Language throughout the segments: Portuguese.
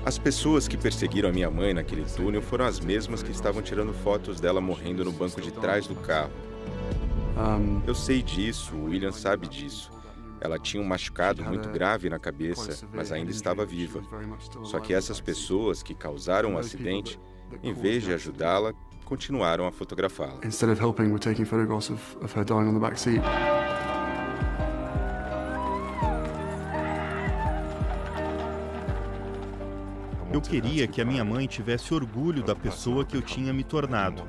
As pessoas que perseguiram a minha mãe naquele túnel foram as mesmas que estavam tirando fotos dela morrendo no banco de trás do carro. Eu sei disso, o William sabe disso. Ela tinha um machucado muito grave na cabeça, mas ainda estava viva. Só que essas pessoas que causaram o acidente, em vez de ajudá-la, continuaram a fotografá-la. Eu queria que a minha mãe tivesse orgulho da pessoa que eu tinha me tornado.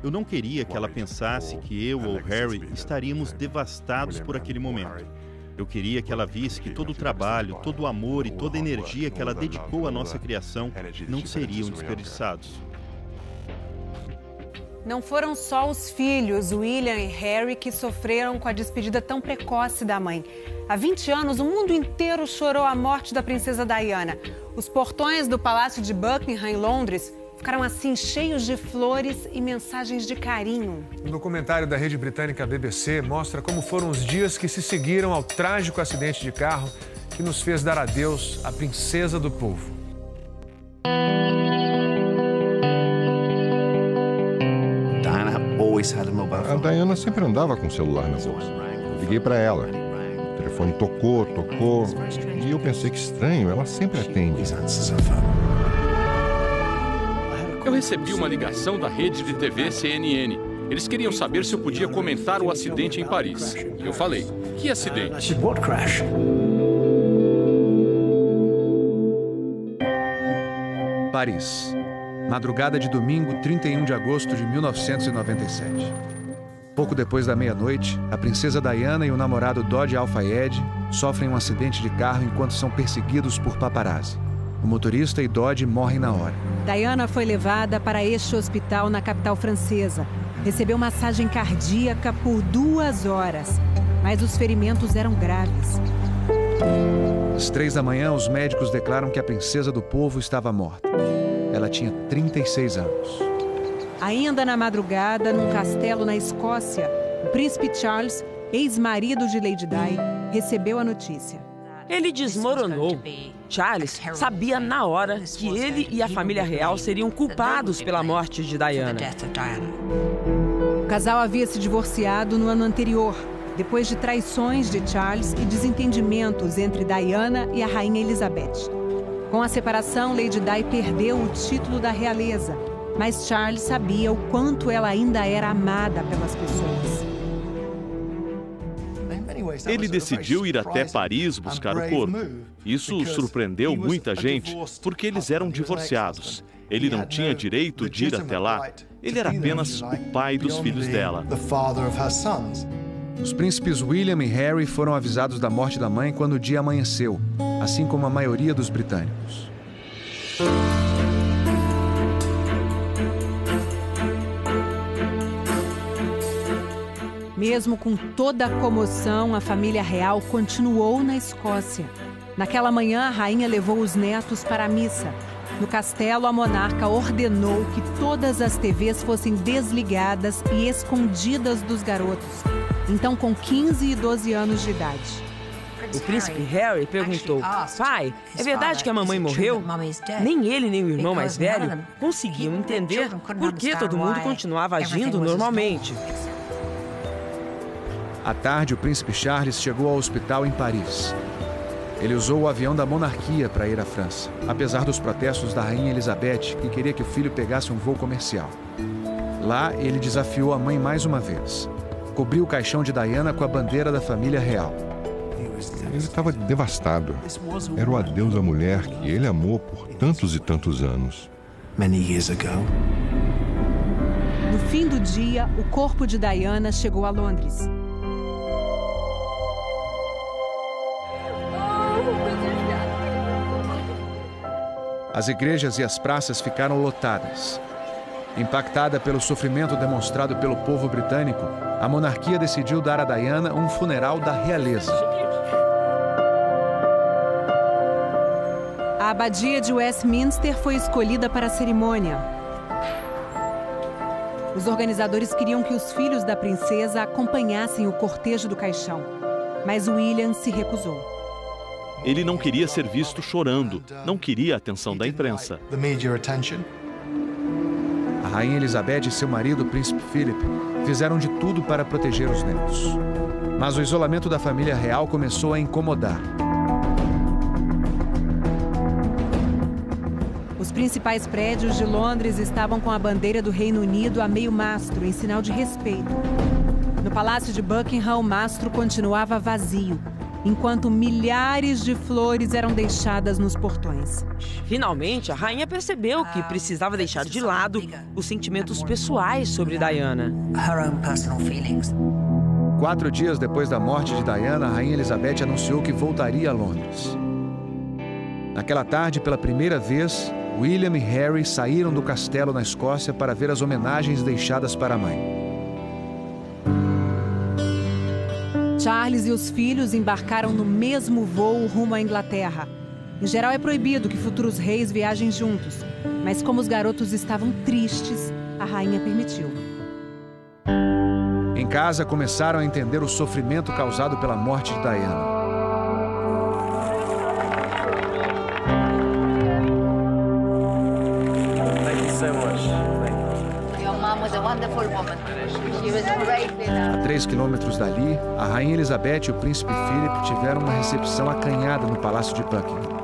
Eu não queria que ela pensasse que eu ou Harry estaríamos devastados por aquele momento. Eu queria que ela visse que todo o trabalho, todo o amor e toda a energia que ela dedicou à nossa criação não seriam desperdiçados. Não foram só os filhos, William e Harry, que sofreram com a despedida tão precoce da mãe. Há 20 anos, o mundo inteiro chorou a morte da princesa Diana. Os portões do Palácio de Buckingham, em Londres, ficaram assim cheios de flores e mensagens de carinho. Um documentário da rede britânica BBC mostra como foram os dias que se seguiram ao trágico acidente de carro que nos fez dar adeus à princesa do povo. A Diana sempre andava com o celular na bolsa. Eu liguei para ela. O telefone tocou e eu pensei que estranho, ela sempre atende. Eu recebi uma ligação da rede de TV CNN. Eles queriam saber se eu podia comentar o acidente em Paris. Eu falei, que acidente? Paris. Madrugada de domingo, 31 de agosto de 1997. Pouco depois da meia-noite, a princesa Diana e o namorado Dodi Al-Fayed sofrem um acidente de carro enquanto são perseguidos por paparazzi. O motorista e Dodi morrem na hora. Diana foi levada para este hospital na capital francesa. Recebeu massagem cardíaca por 2 horas, mas os ferimentos eram graves. Às 3 da manhã, os médicos declaram que a princesa do povo estava morta. Ela tinha 36 anos. Ainda na madrugada, num castelo na Escócia, o príncipe Charles, ex-marido de Lady Di, recebeu a notícia. Ele desmoronou. Charles sabia na hora que ele e a família real seriam culpados pela morte de Diana. O casal havia se divorciado no ano anterior, depois de traições de Charles e desentendimentos entre Diana e a rainha Elizabeth. Com a separação, Lady Di perdeu o título da realeza, mas Charles sabia o quanto ela ainda era amada pelas pessoas. Ele decidiu ir até Paris buscar o corpo. Isso surpreendeu muita gente, porque eles eram divorciados. Ele não tinha direito de ir até lá. Ele era apenas o pai dos filhos dela. Os príncipes William e Harry foram avisados da morte da mãe quando o dia amanheceu, assim como a maioria dos britânicos. Mesmo com toda a comoção, a família real continuou na Escócia. Naquela manhã, a rainha levou os netos para a missa. No castelo, a monarca ordenou que todas as TVs fossem desligadas e escondidas dos garotos. Então, com 15 e 12 anos de idade. O príncipe Harry perguntou, pai, é verdade que a mamãe morreu? Nem ele nem o irmão mais velho conseguiam entender por que todo mundo continuava agindo normalmente. À tarde, o príncipe Charles chegou ao hospital em Paris. Ele usou o avião da monarquia para ir à França, apesar dos protestos da rainha Elizabeth, que queria que o filho pegasse um voo comercial. Lá, ele desafiou a mãe mais uma vez. Cobriu o caixão de Diana com a bandeira da família real. Ele estava devastado. Era o adeus à mulher que ele amou por tantos e tantos anos. No fim do dia, o corpo de Diana chegou a Londres. As igrejas e as praças ficaram lotadas. Impactada pelo sofrimento demonstrado pelo povo britânico, a monarquia decidiu dar a Diana um funeral da realeza. A abadia de Westminster foi escolhida para a cerimônia. Os organizadores queriam que os filhos da princesa acompanhassem o cortejo do caixão, mas William se recusou. Ele não queria ser visto chorando, não queria a atenção da imprensa. A rainha Elizabeth e seu marido, o príncipe Philip, fizeram de tudo para proteger os netos. Mas o isolamento da família real começou a incomodar. Os principais prédios de Londres estavam com a bandeira do Reino Unido a meio mastro, em sinal de respeito. No Palácio de Buckingham, o mastro continuava vazio, enquanto milhares de flores eram deixadas nos portões. Finalmente, a rainha percebeu que precisava deixar de lado os sentimentos pessoais sobre Diana. 4 dias depois da morte de Diana, a rainha Elizabeth anunciou que voltaria a Londres. Naquela tarde, pela primeira vez, William e Harry saíram do castelo na Escócia para ver as homenagens deixadas para a mãe. Charles e os filhos embarcaram no mesmo voo rumo à Inglaterra. Em geral, é proibido que futuros reis viajem juntos, mas como os garotos estavam tristes, a rainha permitiu. Em casa, começaram a entender o sofrimento causado pela morte de Diana. A 3 quilômetros dali, a rainha Elizabeth e o príncipe Philip tiveram uma recepção acanhada no Palácio de Buckingham.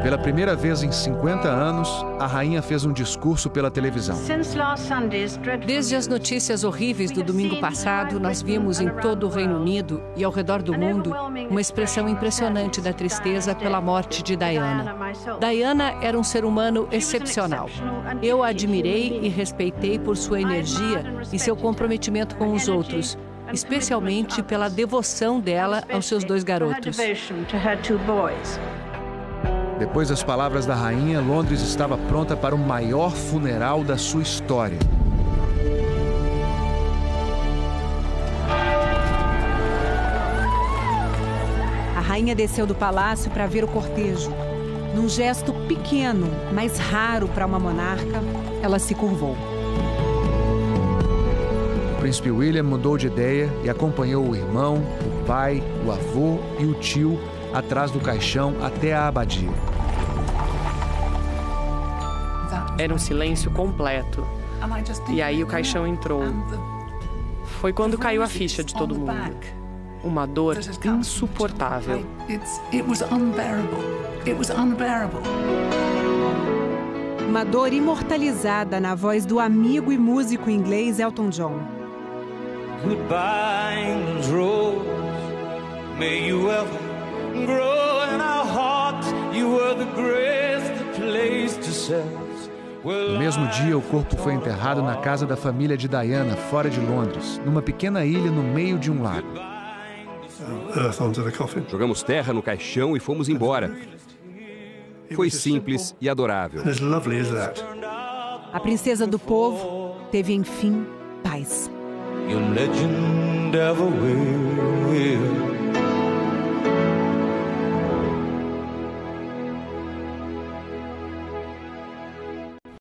Pela primeira vez em 50 anos, a rainha fez um discurso pela televisão. Desde as notícias horríveis do domingo passado, nós vimos em todo o Reino Unido e ao redor do mundo uma expressão impressionante da tristeza pela morte de Diana. Diana era um ser humano excepcional. Eu a admirei e respeitei por sua energia e seu comprometimento com os outros, especialmente pela devoção dela aos seus 2 garotos. Depois das palavras da rainha, Londres estava pronta para o maior funeral da sua história. A rainha desceu do palácio para ver o cortejo. Num gesto pequeno, mas raro para uma monarca, ela se curvou. O príncipe William mudou de ideia e acompanhou o irmão, o pai, o avô e o tio atrás do caixão até a abadia. Era um silêncio completo. E aí o caixão entrou. Foi quando caiu a ficha de todo mundo. Uma dor insuportável. Uma dor imortalizada na voz do amigo e músico inglês Elton John. Goodbye, England's rose. May you ever grow in our hearts. You were the grace that placed yourselves. No mesmo dia, o corpo foi enterrado na casa da família de Diana, fora de Londres, numa pequena ilha no meio de um lago. Jogamos terra no caixão e fomos embora. Foi simples e adorável. A princesa do povo teve, enfim, paz. Your legend ever will.